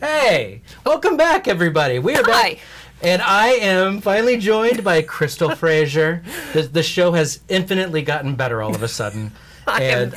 Hey, welcome back, everybody. We are back. And I am finally joined by Crystal Frasier. The show has infinitely gotten better all of a sudden. I am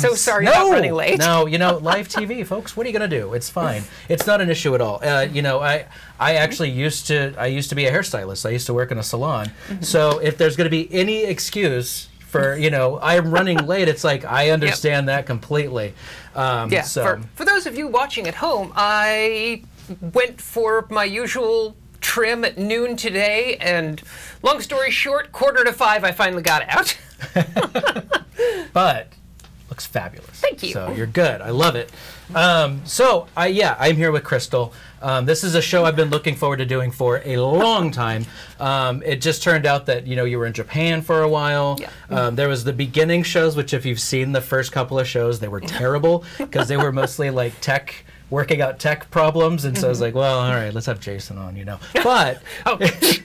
so sorry about running late. No, you know, live TV, folks, what are you going to do? It's fine. It's not an issue at all. You know, I actually used to be a hairstylist. I used to work in a salon. So if there's going to be any excuse for, you know, I'm running late, it's like, I understand that completely. Yeah, so. For those of you watching at home, I went for my usual trim at noon today, and long story short, 4:45, I finally got out. But looks fabulous. Thank you. So you're good. I love it. I'm here with Crystal. This is a show I've been looking forward to doing for a long time. It just turned out that, you know, you were in Japan for a while. Yeah. There was the beginning shows, which if you've seen the first couple of shows, they were terrible because they were mostly like working out tech problems, and so I was like, well, all right, let's have Jason on, you know. But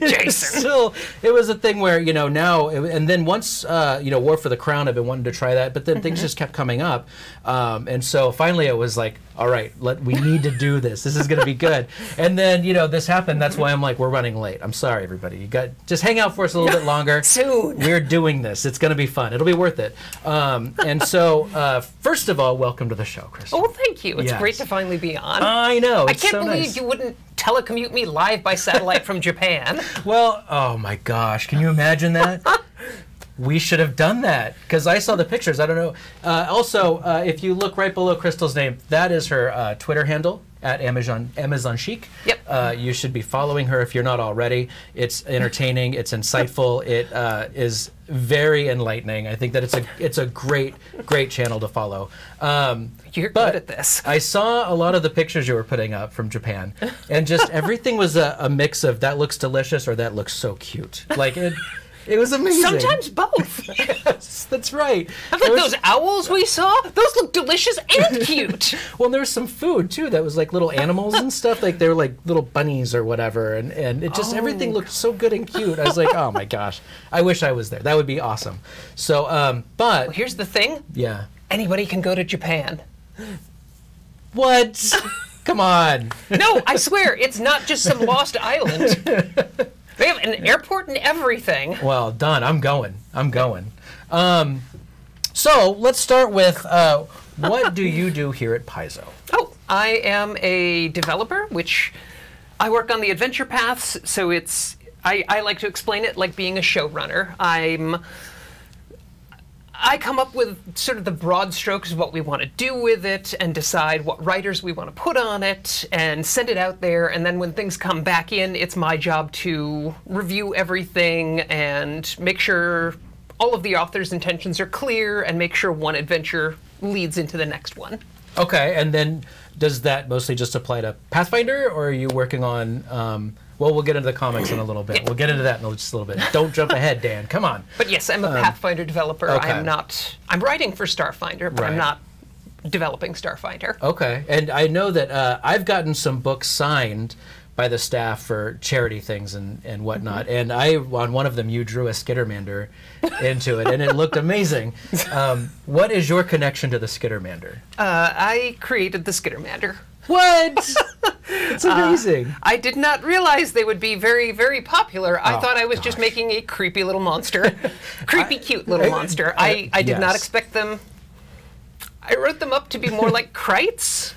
Jason. Still, it was a thing where, you know, now, and then once, you know, War for the Crown, I've been wanting to try that, but then things just kept coming up. And so finally it was like, all right, we need to do this. This is going to be good. And then, you know, this happened. That's why I'm like, we're running late. I'm sorry, everybody. Just hang out for us a little bit longer. Soon. We're doing this. It's going to be fun. It'll be worth it. And so, first of all, welcome to the show, Crystal. Oh, thank you. It's great to finally be on. I know. I can't believe you wouldn't telecommute me live by satellite from Japan. Well, oh my gosh. Can you imagine that? We should have done that, because I saw the pictures. I don't know. Also, if you look right below Crystal's name, that is her Twitter handle, at Amazon Chic. Yep. You should be following her if you're not already. It's entertaining. It's insightful. It is very enlightening. I think that it's a great channel to follow. You're good at this. I saw a lot of the pictures you were putting up from Japan, and just everything was a mix of that looks delicious or that looks so cute. Like it was amazing. Sometimes both. Yes, that's right. I like those owls we saw. Those look delicious and cute. Well, there was some food too that was like little animals and stuff. Like they were like little bunnies or whatever, and it just everything looked so good and cute. I was like, oh my gosh, I wish I was there. That would be awesome. So, but well, here's the thing. Yeah. Anybody can go to Japan. What? Come on. No, I swear, it's not just some lost island. They have an airport and everything. Well, done. I'm going. So let's start with what do you do here at Paizo? Oh, I am a developer, which I work on the Adventure Paths. So I like to explain it like being a showrunner. I come up with sort of the broad strokes of what we want to do with it and decide what writers we want to put on it and send it out there. And then when things come back in, it's my job to review everything and make sure all of the author's intentions are clear and make sure one adventure leads into the next one. Okay, and then does that mostly just apply to Pathfinder, or are you working on... well, we'll get into the comics in a little bit. Yeah. We'll get into that in just a little bit. Don't jump ahead, Dan. Come on. But yes, I'm a Pathfinder developer. Okay. I'm writing for Starfinder, but I'm not developing Starfinder. Okay. And I know that I've gotten some books signed by the staff for charity things and whatnot. And on one of them, you drew a Skittermander into it, and it looked amazing. What is your connection to the Skittermander? I created the Skittermander. What? It's amazing. I did not realize they would be very, very popular. I thought I was just making a creepy little monster. Cute little monster. I did not expect them. I wrote them up to be more like Krites.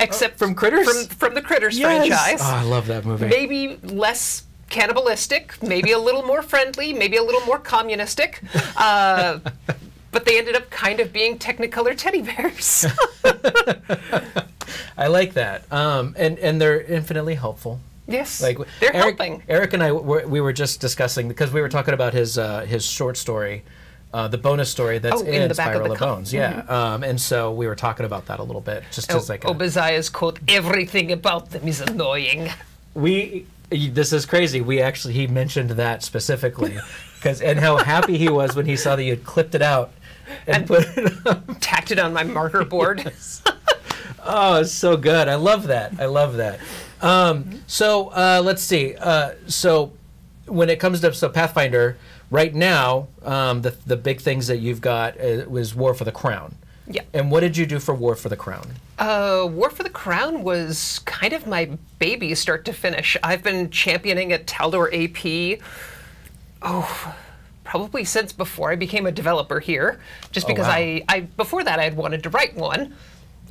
Except from Critters? From the Critters franchise. Oh, I love that movie. Maybe less cannibalistic, maybe a little more friendly, maybe a little more communistic. But they ended up kind of being Technicolor teddy bears. I like that. And they're infinitely helpful. Yes, like they're helping. Eric and I, we were just discussing, because we were talking about his short story, the bonus story that's in the back Spiral of of Bones. Yeah. And so we were talking about that a little bit. Just as like Obadiah's quote, everything about them is annoying. This is crazy. He mentioned that specifically. And how happy he was when he saw that you had clipped it out and put it up. Tacked it on my marker board. Oh, it's so good. I love that. So let's see. So when it comes to Pathfinder, right now, the big things that you've got was War for the Crown. Yeah. And what did you do for War for the Crown? War for the Crown was kind of my baby start to finish. I've been championing at Taldor AP, probably since before I became a developer here, just because I before that I had wanted to write one,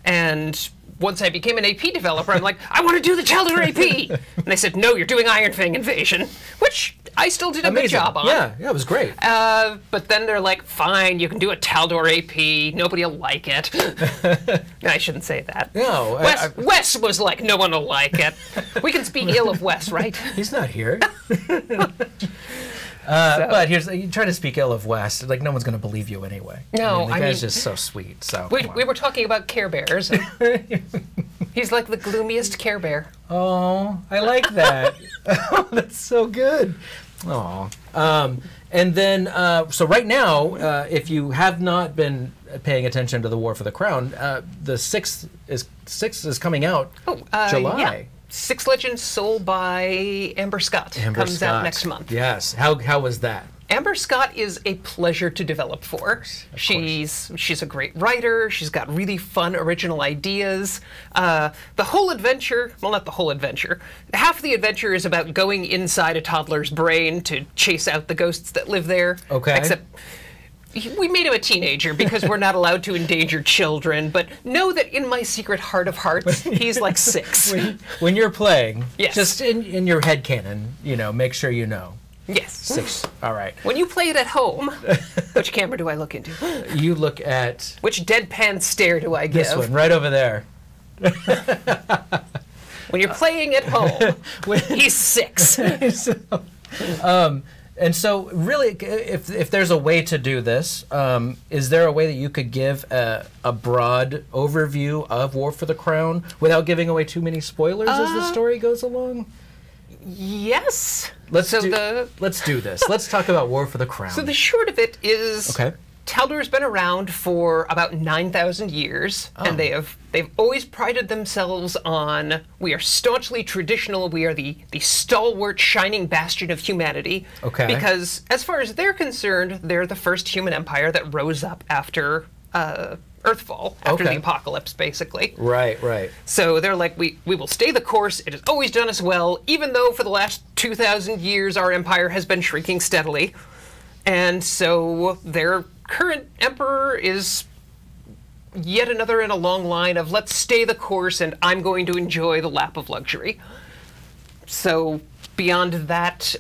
and once I became an AP developer, I'm like, I want to do the Taldor AP, and they said, no, you're doing Iron Fang Invasion, which I still did a good job on. Yeah, it was great. But then they're like, fine, you can do a Taldor AP, nobody will like it. I shouldn't say that. No. Wes was like, no one will like it. We can speak ill of Wes, right? He's not here. But you try to speak ill of Wes, like no one's going to believe you anyway. No, the guy's just so sweet. So we were talking about Care Bears. He's like the gloomiest Care Bear. Oh, I like that. Oh, that's so good. Oh, and then so right now, if you have not been paying attention to the War for the Crown, the sixth is coming out. July. Yeah. Sixth Legend Soul by Amber Scott comes out next month. Yes. How was that? Amber Scott is a pleasure to develop for. She's a great writer. She's got really fun original ideas. The whole adventure, well, not the whole adventure. Half the adventure is about going inside a toddler's brain to chase out the ghosts that live there. Okay. Except we made him a teenager because we're not allowed to endanger children, but know that in my secret heart of hearts, he's like 6. When you're playing, yes. Just in your head canon, make sure you know. Yes. 6. All right. When you play it at home, which camera do I look into? You look at... Which deadpan stare do I give? This one, right over there. When you're playing at home, he's 6. And so, really, if there's a way to do this, is there a way that you could give a broad overview of War for the Crown without giving away too many spoilers as the story goes along? Yes. Let's do this. Let's talk about War for the Crown. So the short of it is, Taldor's been around for about 9,000 years, and they've always prided themselves on, we are staunchly traditional, we are the stalwart, shining bastion of humanity. Okay. Because as far as they're concerned, they're the first human empire that rose up after Earthfall, after the apocalypse, basically. Right. So they're like, we will stay the course, it has always done us well, even though for the last 2,000 years our empire has been shrinking steadily. And so their current emperor is yet another in a long line of let's stay the course and I'm going to enjoy the lap of luxury. So beyond that,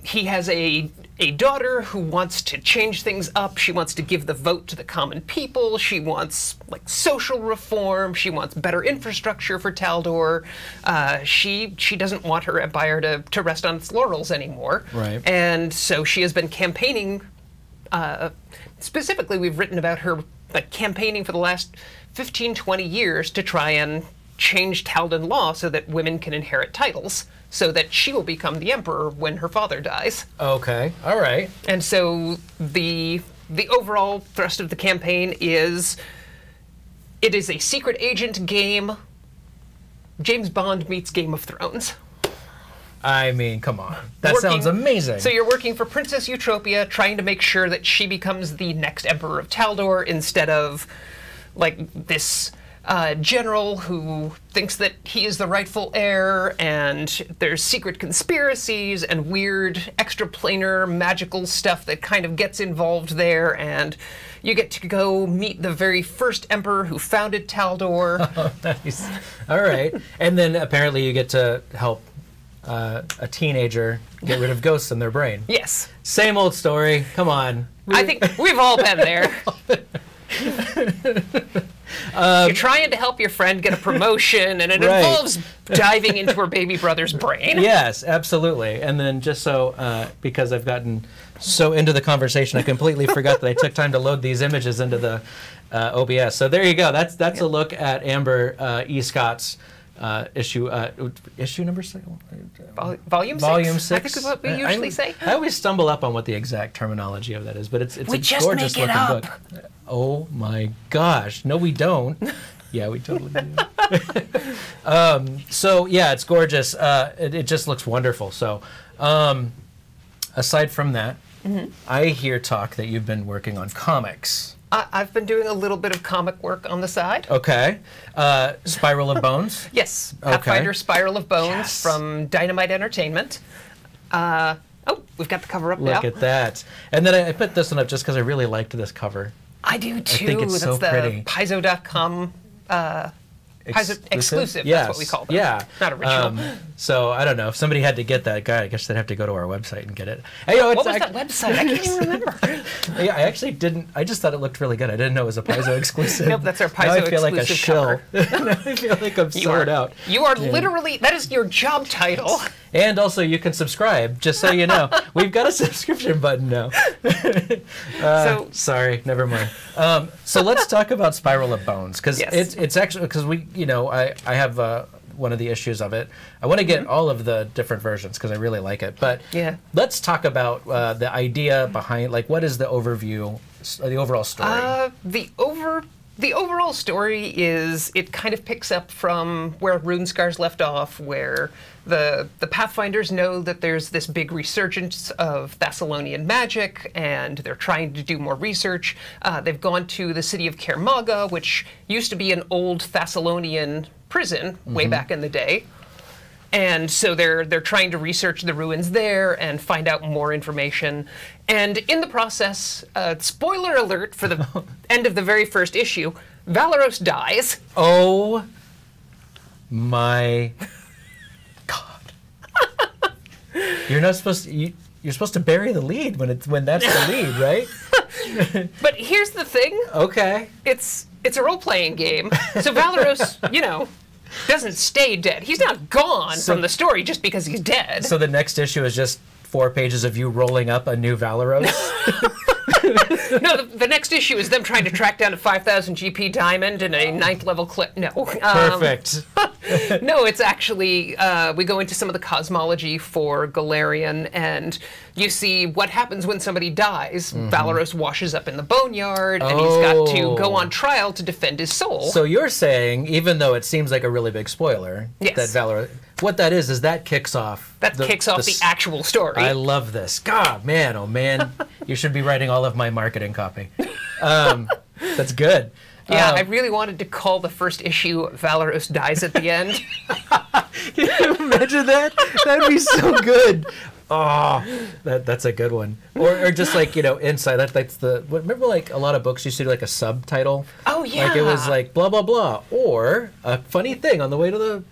he has a daughter who wants to change things up. She wants to give the vote to the common people. She wants like social reform. She wants better infrastructure for Taldor. She doesn't want her empire to rest on its laurels anymore. Right. And so she has been campaigning. Specifically, we've written about her campaigning for the last 15, 20 years to try and change Taldan law so that women can inherit titles, so that she will become the emperor when her father dies. Okay, all right. And so the overall thrust of the campaign is, it is a secret agent game. James Bond meets Game of Thrones. I mean, come on. That sounds amazing. So you're working for Princess Eutropia, trying to make sure that she becomes the next Emperor of Taldor instead of, like, this general who thinks that he is the rightful heir, and there's secret conspiracies and weird extraplanar magical stuff that kind of gets involved there, and you get to go meet the very first emperor who founded Taldor. Oh, nice. All right. And then apparently you get to help a teenager get rid of ghosts in their brain. Yes. Same old story. Come on. I think we've all been there. You're trying to help your friend get a promotion, and it involves diving into her baby brother's brain. Yes, absolutely. And then just so, because I've gotten so into the conversation, I completely forgot that I took time to load these images into the OBS. So there you go. That's a look at Amber E. Scott's issue number 6? Volume 6? Volume 6. I think is what we usually say. I always stumble up on what the exact terminology of that is, but it's a make gorgeous it looking up. book. Oh my gosh. No, we don't. Yeah, we totally do. So yeah, it's gorgeous. It just looks wonderful. So aside from that, I hear talk that you've been working on comics. I've been doing a little bit of comic work on the side. Okay. Spiral of Bones? Yes. Okay. Pathfinder Spiral of Bones Yes. from Dynamite Entertainment. Oh, we've got the cover up now. Look at that. And then I put this one up just because I really liked this cover. I do too. I think it's so That's pretty. the Paizo.com Paizo exclusive. Yes. That's what we call them. Yeah. Not original. So I don't know if somebody had to get that guy. I guess they'd have to go to our website and get it. Hey, you know, What was that website? I can't even remember. Yeah, I actually didn't. I just thought it looked really good. I didn't know it was a Paizo exclusive. Nope, that's our Paizo now I feel like a exclusive shill. cover. Now I feel like I'm sold out. You are literally, that is your job title. And also, you can subscribe, just so you know. We've got a subscription button now. Sorry, never mind. So let's talk about Spiral of Bones, because it's actually, because I have one of the issues of it. I want to get all of the different versions because I really like it. But let's talk about the idea behind, like, what is the overview, the overall story? The overall story is, it kind of picks up from where RuneScar's left off, where the Pathfinders know that there's this big resurgence of Thessalonian magic, and they're trying to do more research. They've gone to the city of Kermaga, which used to be an old Thessalonian prison way back in the day. And so they're trying to research the ruins there and find out more information. And in the process, spoiler alert for the end of the very first issue, Valeros dies. Oh my God! You're not supposed to. You're supposed to bury the lead when that's the lead, right? But here's the thing. Okay. It's a role-playing game, so Valeros, doesn't stay dead. He's not gone from the story just because he's dead. So the next issue is just 4 pages of you rolling up a new Valeros? No, the next issue is them trying to track down a 5,000 GP diamond and a 9th level clip. No. Perfect. No, it's actually, we go into some of the cosmology for Galarian, and you see what happens when somebody dies. Valeros washes up in the boneyard, and he's got to go on trial to defend his soul. So you're saying, even though it seems like a really big spoiler, that Valeros, what that is that kicks off. That kicks off the actual story. I love this. God, man, oh man. You should be writing all of my marketing copy. That's good. Yeah, I really wanted to call the first issue Valeros Dies at the End. Can you imagine that? That'd be so good. Oh, that's a good one. Or just like, inside, that's the, remember like a lot of books used to do like a subtitle? Oh, yeah. Like it was like blah, blah, blah. Or a funny thing on the way to the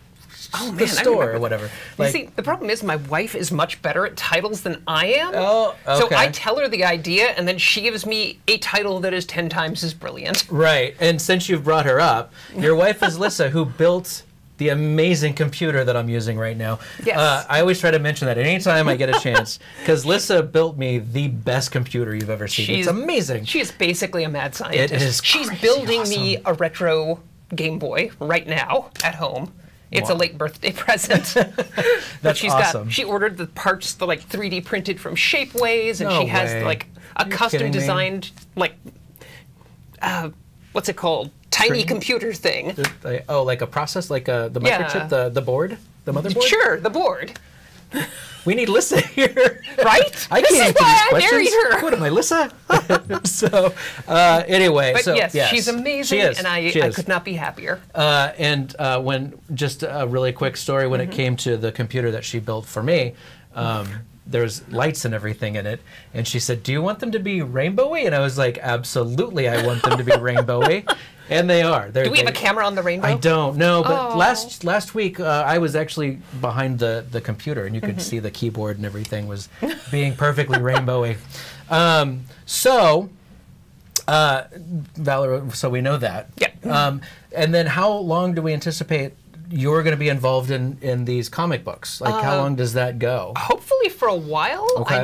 store or whatever. You see, the problem is my wife is much better at titles than I am. Oh, okay. So I tell her the idea, and then she gives me a title that is 10 times as brilliant. Right. And since you've brought her up, your wife is Lissa, who built the amazing computer that I'm using right now. Yes. I always try to mention that anytime I get a chance, because Lissa built me the best computer you've ever seen. It's amazing. She is basically a mad scientist. It is She's building me a retro Game Boy right now at home. It's a late birthday present. That's awesome. She ordered the parts, the 3D printed from Shapeways, and she has like a custom designed what's it called? Tiny computer thing. Oh, like a process, like the microchip, the board, the motherboard. Sure, the board. We need Lissa here, right? I this can't is why I questions. married her. What am I, Lissa? So anyway, but yes, she's amazing, and I could not be happier. And when just a really quick story, when it came to the computer that she built for me, there's lights and everything in it, and she said, "Do you want them to be rainbowy?" And I was like, "Absolutely, I want them to be rainbowy." And they are. Do we have a camera on the rainbow? I don't know, but last week I was actually behind the computer, and you could see the keyboard and everything was being perfectly rainbowy. Valerie, so we know that. Yeah. And then how long do we anticipate you're going to be involved in these comic books? Like, how long does that go? Hopefully for a while. Okay.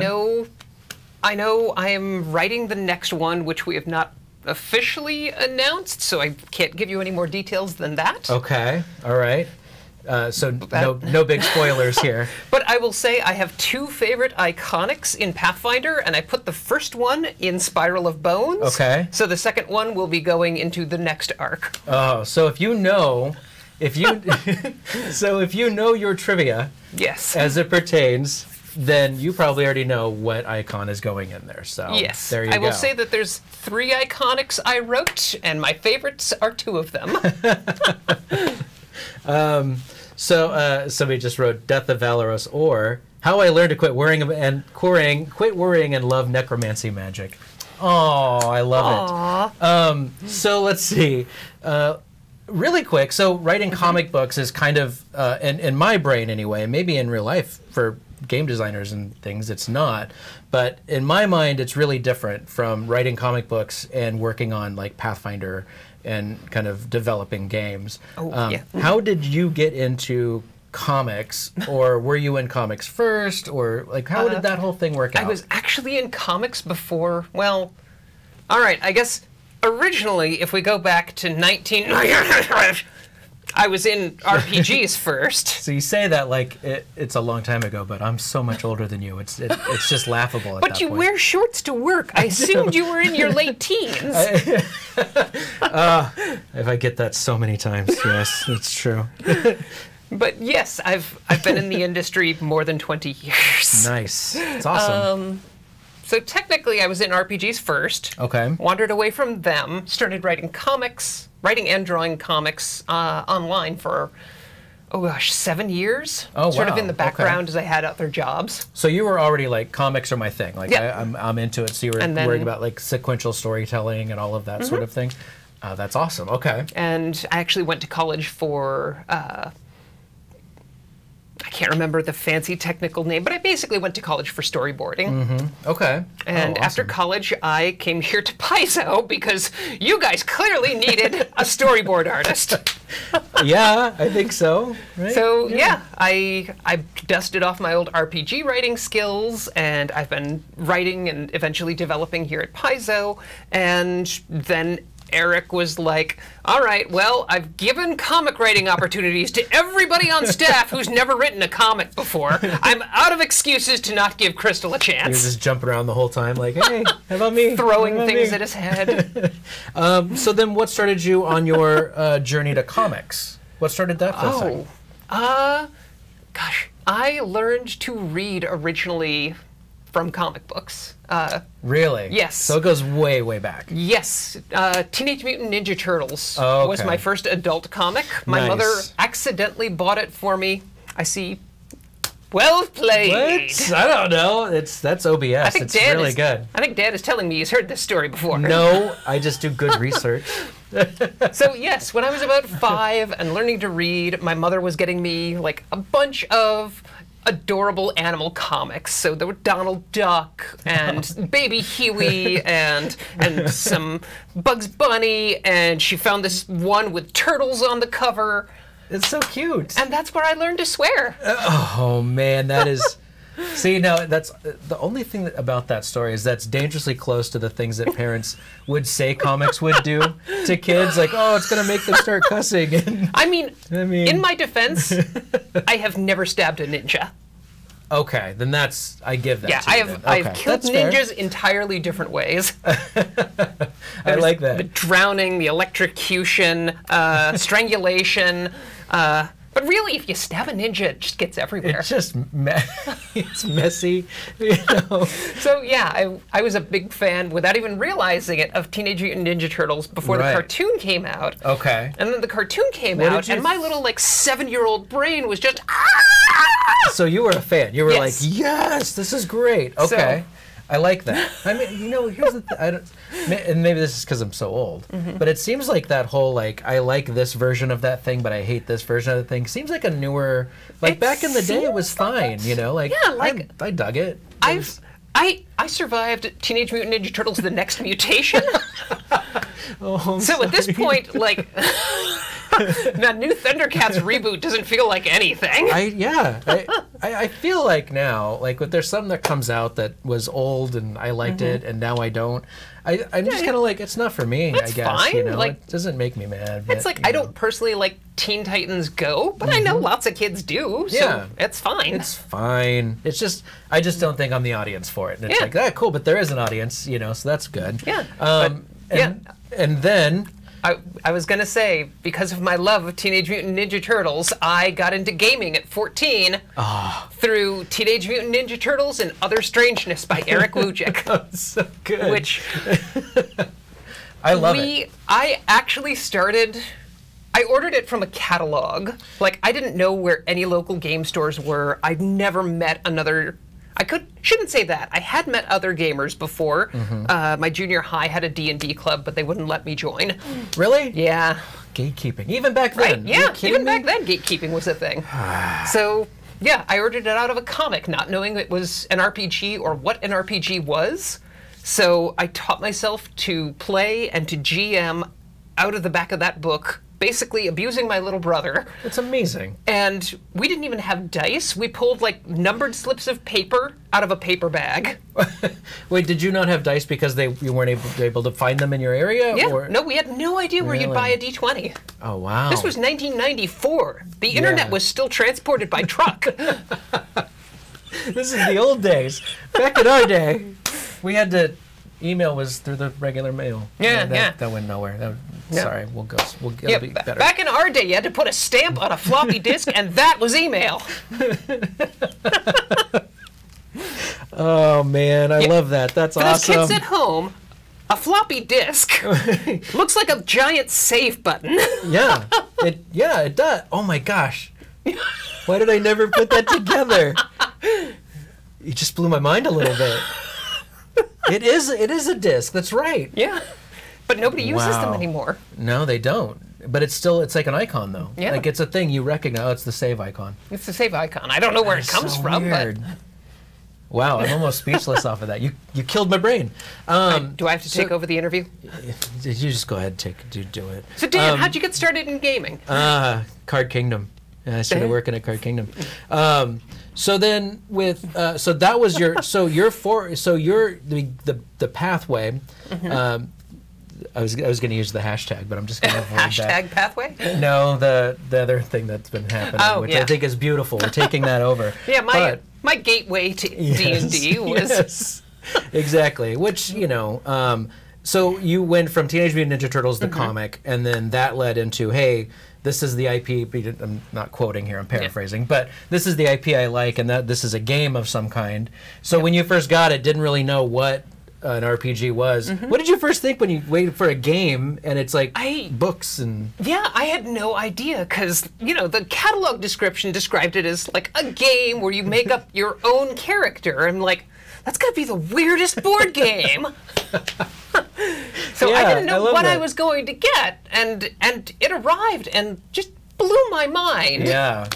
I know I am writing the next one, which we have not officially announced, so I can't give you any more details than that. Okay, all right. So no big spoilers here. But I will say I have 2 favorite iconics in Pathfinder, and I put the first one in Spiral of Bones. Okay. So the second one will be going into the next arc. Oh, so if you know your trivia, yes, as it pertains then you probably already know what icon is going in there. So yes, there you go. I will say that there's 3 iconics I wrote, and my favorites are 2 of them. So somebody just wrote Death of Valoros, or How I Learned to Quit Worrying and Love Necromancy Magic. Oh, I love it. So let's see. Really quick, so writing comic books is kind of, in my brain anyway, maybe in real life for game designers and things, it's not. But in my mind, it's really different from writing comic books and working on like Pathfinder and kind of developing games. How did you get into comics, or were you in comics first, or like how did that whole thing work out? I was actually in comics before, well, all right, I guess originally, if we go back to I was in RPGs first. So you say that like it's a long time ago, but I'm so much older than you. It's just laughable at but that you point. wear shorts to work. I assumed you were in your late teens. If I get that so many times, yes, it's true. But yes, I've been in the industry more than 20 years. Nice. It's awesome. So technically, I was in RPGs first. Okay. Wandered away from them, started writing comics, writing and drawing comics online for, 7 years. Oh, Sort of wow. in the background as I had other jobs. So you were already like, comics are my thing. Like Yeah. I'm into it. So you were worrying about like sequential storytelling and all of that sort of thing. That's awesome. Okay. And I actually went to college for, I can't remember the fancy technical name, but I basically went to college for storyboarding. Okay. And after college, I came here to Paizo because you guys clearly needed a storyboard artist. Yeah, I think so. Right? So yeah, I dusted off my old RPG writing skills, and I've been writing and eventually developing here at Paizo. And then Eric was like, all right, well, I've given comic writing opportunities to everybody on staff who's never written a comic before. I'm out of excuses to not give Crystal a chance. You're just jumping around the whole time like, hey, how about me? Throwing things at his head. So then what started you on your journey to comics? What started that whole thing? Gosh, I learned to read originally from comic books. Really? Yes. So it goes way, way back. Yes. Teenage Mutant Ninja Turtles was my first adult comic. My mother accidentally bought it for me. I see. Well played. What? I don't know. That's OBS. It's really good. I think Dad is telling me he's heard this story before. No, I just do good research. So yes, when I was about 5 and learning to read, my mother was getting me like a bunch of adorable animal comics. So there were Donald Duck and Baby Huey and some Bugs Bunny, and she found this one with turtles on the cover. It's so cute. And that's where I learned to swear. Oh man, that is. See, now that's the only thing about that story is that's dangerously close to the things that parents would say comics would do to kids. Like, oh, it's gonna make them start cussing. And, I mean, in my defense, I have never stabbed a ninja. Okay, then I give that. Yeah, to you I've killed ninjas entirely different ways. I like that. The drowning, the electrocution, strangulation. But really, if you stab a ninja, it just gets everywhere. It's just it's messy, you know. So yeah, I was a big fan, without even realizing it, of Teenage Mutant Ninja Turtles before the cartoon came out. Okay. And then the cartoon came out, and my little like 7-year-old brain was just. So you were a fan. You were like, yes, this is great. Okay. I like that. I mean, you know, here's the thing. And maybe this is because I'm so old, but it seems like that whole, like, I like this version of that thing, but I hate this version of the thing, seems like a newer, like, back in the day it was fine, you know? Like, yeah, like I dug it. I survived Teenage Mutant Ninja Turtles: The Next Mutation. So at this point, like, that new Thundercats reboot doesn't feel like anything. I feel like now, like, there's something that comes out that was old and I liked it, and now I don't. I'm just kind of like, it's not for me, I guess. Fine. You know? Like, it doesn't make me mad. But, it's like, I don't personally like Teen Titans Go, but I know lots of kids do, so it's fine. It's fine. It's just, I just don't think I'm the audience for it. And it's like, cool, but there is an audience, you know, so that's good. Yeah. And then... I was going to say, because of my love of Teenage Mutant Ninja Turtles, I got into gaming at 14 through Teenage Mutant Ninja Turtles and Other Strangeness by Eric Wujcik. So good. Which I love it. I actually started... I ordered it from a catalog. Like, I didn't know where any local game stores were. I'd never met another... shouldn't say that. I had met other gamers before. My junior high had a D&D club, but they wouldn't let me join. Really? Yeah. Gatekeeping. Even back then. Right? Yeah, even back then gatekeeping was a thing. So, yeah, I ordered it out of a comic, not knowing it was an RPG or what an RPG was. So I taught myself to play and to GM out of the back of that book, basically abusing my little brother. It's amazing. And we didn't even have dice. We pulled, like, numbered slips of paper out of a paper bag. Wait, did you not have dice because you weren't able to find them in your area? Yeah, or? no, we had no idea where you'd buy a D20. Oh, wow. This was 1994. The internet was still transported by truck. This is the old days. Back in our day, we had to... Email was through the regular mail. That went nowhere. Sorry, it'll be better. Back in our day, you had to put a stamp on a floppy disk, and that was email. Oh, man, I love that. That's awesome. For those kids at home, a floppy disk looks like a giant save button. It does. Oh, my gosh. Why did I never put that together? You just blew my mind a little bit. It is a disc. That's right. Yeah, but nobody uses them anymore. No, they don't. But it's like an icon, though. Yeah. Like, it's a thing you recognize. Oh, it's the save icon. It's the save icon. I don't know where it comes from, weird. But wow, I'm almost speechless off of that. You killed my brain. Do I have to take over the interview? You just go ahead and do it. So Dan, how'd you get started in gaming? Card Kingdom. I started working at Card Kingdom. So then so that was the pathway. I was going to use the hashtag, but I'm just going to avoid hashtag pathway? No, the other thing that's been happening, which I think is beautiful. We're taking that over. Yeah, my gateway to D&D was... Yes, exactly. Which, so you went from Teenage Mutant Ninja Turtles, the comic, and then that led into, hey, this is the IP, I'm not quoting here, I'm paraphrasing, but this is the IP I like, and that this is a game of some kind. So when you first got it, didn't really know what an RPG was. What did you first think when you waited for a game and it's like books and... Yeah, I had no idea because, the catalog description described it as like a game where you make up your own character. I'm like, that's got to be the weirdest board game. So I didn't know what I was going to get, and it arrived and just blew my mind. Yeah.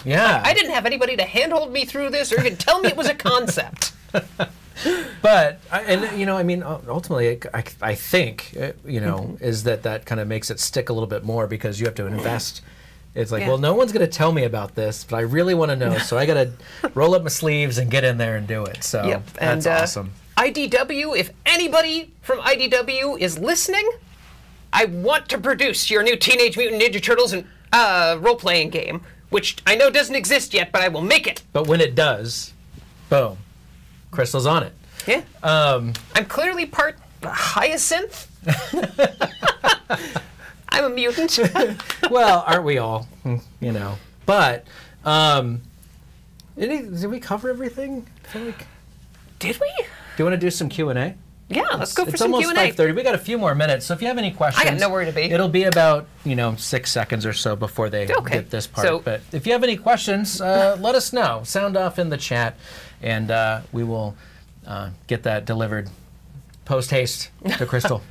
I didn't have anybody to handhold me through this or even tell me it was a concept. But ultimately, I think is that kind of makes it stick a little bit more because you have to invest. It's like, well, no one's going to tell me about this, but I really want to know, so I got to roll up my sleeves and get in there and do it. So that's awesome. IDW, if anybody from IDW is listening, I want to produce your new Teenage Mutant Ninja Turtles and role-playing game, which I know doesn't exist yet, but I will make it. But when it does, boom, Crystal's on it. Yeah. I'm clearly part hyacinth. I'm a mutant. Well, aren't we all? But did we cover everything? I feel like... Did we? Do you want to do some Q&A? Yeah, let's go for some Q&A. It's almost 5:30. We got a few more minutes, so if you have any questions... I got nowhere to be. It'll be about, 6 seconds or so before they get this part. But if you have any questions, let us know. Sound off in the chat, and we will get that delivered post-haste to Crystal.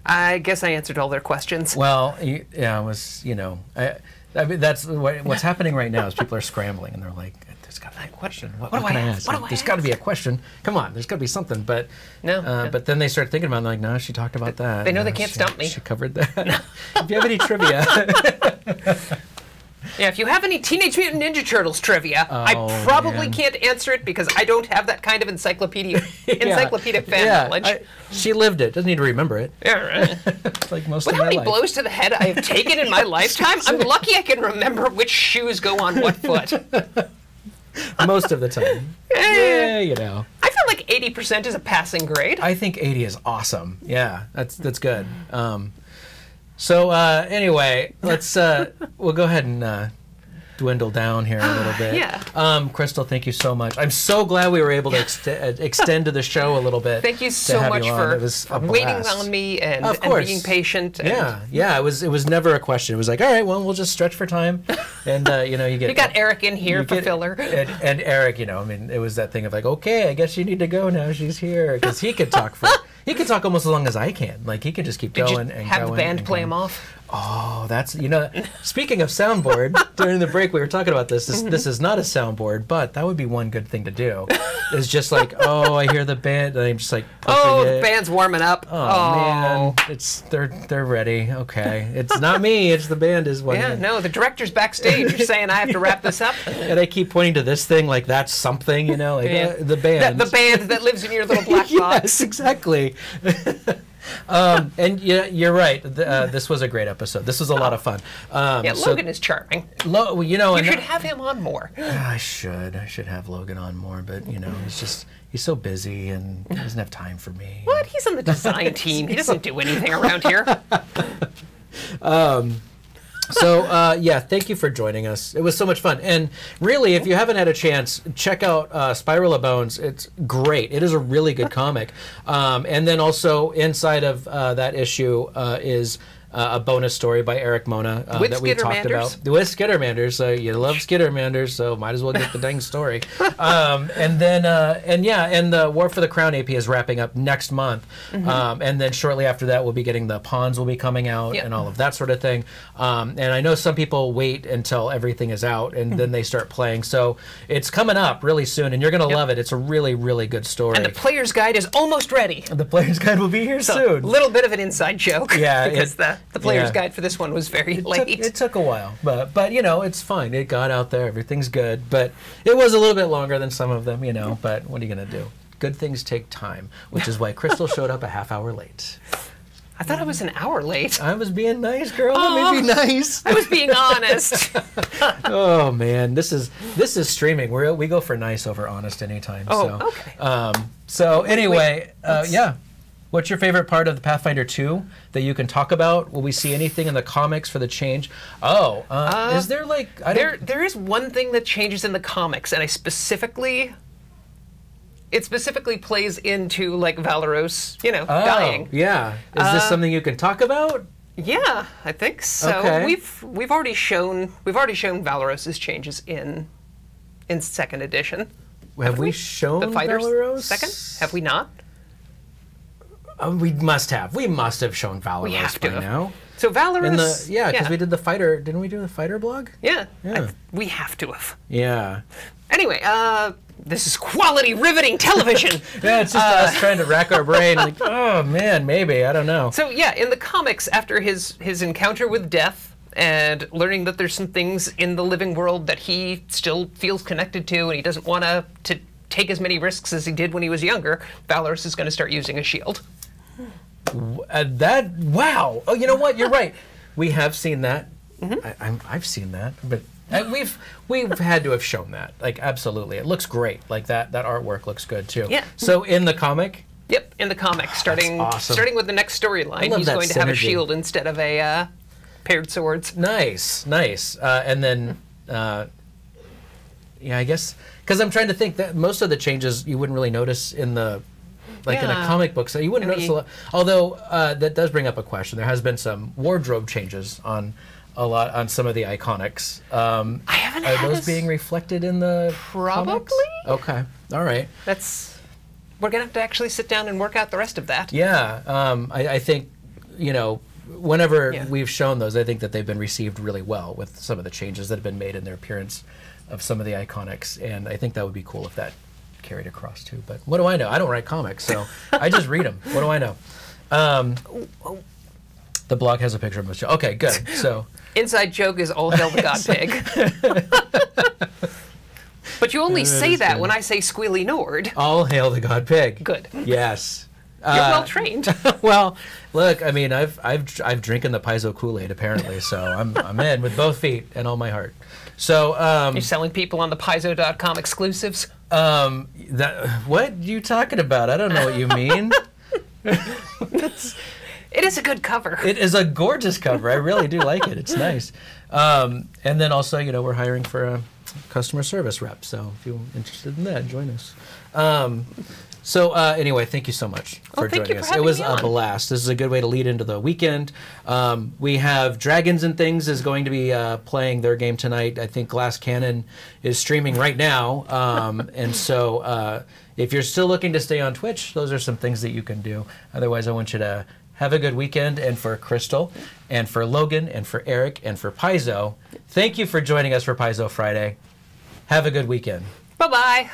I guess I answered all their questions. Well, it was, I mean, that's what's happening right now is people are scrambling, and they're like, there's got to be a question. What can I ask? There's got to be a question. Come on, there's got to be something. But but then they start thinking about it, and they're like, no, she talked about that. They know they can't stump me. She covered that. If you have any trivia. Yeah, if you have any Teenage Mutant Ninja Turtles trivia, I probably can't answer it because I don't have that kind of encyclopedic fan knowledge. She lived it. Doesn't need to remember it. Yeah, right. Like most of my life. How many blows to the head I have taken in my lifetime? I'm lucky I can remember which shoes go on what foot. Most of the time. I feel like 80% is a passing grade. I think 80 is awesome. Yeah, that's good. So anyway, let's we'll go ahead and dwindle down here a little bit. Yeah. Crystal, thank you so much. I'm so glad we were able to extend to the show a little bit. Thank you so much for waiting on me and being patient. And yeah. It was never a question. It was like, all right, well, we'll just stretch for time, and you know, you got Eric in here for filler. And Eric, you know, I mean, it was that thing of like, okay, I guess you need to go now. She's here, because he could talk for. He could talk almost as long as I can. Like, he could just keep going and have the band play him off. Oh, that's, you know, speaking of soundboard, during the break we were talking about this. This is not a soundboard, but that would be one good thing to do. Is just like, oh, I hear the band, and I'm just like, the band's warming up. Oh, man, they're ready. Okay, it's not me, it's the band is one. Yeah, no, the director's backstage saying I have to wrap this up. And I keep pointing to this thing like that's something, you know, like the band. The band that lives in your little black box. Yes, exactly. And yeah, you're right. This was a great episode. This was a lot of fun. Logan is charming. You know, you should have him on more. I should have Logan on more, but you know, he's so busy and he doesn't have time for me. What? He's on the design team. He doesn't do anything around here. So, yeah, thank you for joining us. It was so much fun. And really, if you haven't had a chance, check out Spiral of Bones. It's great. It is a really good comic. And then also inside of that issue is a bonus story by Eric Mona that we talked about. With Skittermanders. You love Skittermanders, so might as well get the dang story. And the War for the Crown AP is wrapping up next month. And then shortly after that, we'll be getting the Pawns will be coming out and all of that sort of thing. And I know some people wait until everything is out and then they start playing. So it's coming up really soon, and you're going to love it. It's a really, really good story. And the Player's Guide is almost ready. The Player's Guide will be here soon. A little bit of an inside joke. Yeah. Because the Player's Guide for this one was very late. It took a while, but you know, it's fine. It got out there. Everything's good. But it was a little bit longer than some of them, you know. But what are you going to do? Good things take time, which is why Crystal showed up a half hour late. I thought I was an hour late. I was being nice, girl. Let me be nice. I was being honest. Oh man, this is streaming. We go for nice over honest anytime. Okay. So anyway, yeah. What's your favorite part of the Pathfinder 2 that you can talk about? Will we see anything in the comics for the change? Is there like... There is one thing that changes in the comics, and it specifically plays into like Valeros, you know, dying. Yeah. Is this something you can talk about? Yeah, I think so. Okay. We've already shown Valeros's changes in Second Edition. Have we shown the Fighters Valeros? Second? Have we not? We must have. We must have shown Valeros by now. So Valeros... because we did the fighter... Didn't we do the fighter blog? Yeah. We have to have. Yeah. Anyway, this is quality, riveting television. Yeah, it's just us trying to rack our brain. Like, oh, man, maybe. I don't know. So, yeah, in the comics, after his encounter with death and learning that there's some things in the living world that he still feels connected to and he doesn't want to take as many risks as he did when he was younger, Valeros is going to start using a shield. Wow. Oh, you know what? You're right. We have seen that. I've seen that, but we've had to have shown that. Like, absolutely, it looks great. Like that artwork looks good too. Yeah. So in the comic. Yep, in the comic, starting with the next storyline, he's going to have a shield instead of a paired swords. Nice. And then, yeah, I guess because I'm trying to think that most of the changes you wouldn't really notice in the. Like in a comic book, so you wouldn't notice a lot. Although that does bring up a question. There has been some wardrobe changes on some of the iconics. I haven't. Are those being reflected in the probably? Comics? Okay, all right. We're gonna have to actually sit down and work out the rest of that. Yeah, I think whenever we've shown those, I think that they've been received really well with some of the changes that have been made in their appearance of some of the iconics, and I think that would be cool if that carried across too, but what do I know? I don't write comics, so I just read them. What do I know? The blog has a picture of Michelle. Okay, good. So inside joke is all hail the god pig. But you only say that good when I say Squealy Nord. All hail the god pig. Good. Yes. You're well trained. Well, look, I mean, I've drinking the Paizo Kool-Aid apparently, so I'm in with both feet and all my heart. So you're selling people on the Paizo.com exclusives. What are you talking about? I don't know what you mean. It is a good cover. It is a gorgeous cover. I really do like it. It's nice. And then also, you know, we're hiring for a customer service rep. So if you're interested in that, join us. Anyway, thank you so much for joining us. It was a blast. This is a good way to lead into the weekend. We have Dragons and Things is going to be playing their game tonight. I think Glass Cannon is streaming right now. And so if you're still looking to stay on Twitch, those are some things that you can do. Otherwise, I want you to have a good weekend. And for Crystal, and for Logan, and for Eric, and for Paizo, thank you for joining us for Paizo Friday. Have a good weekend. Bye-bye.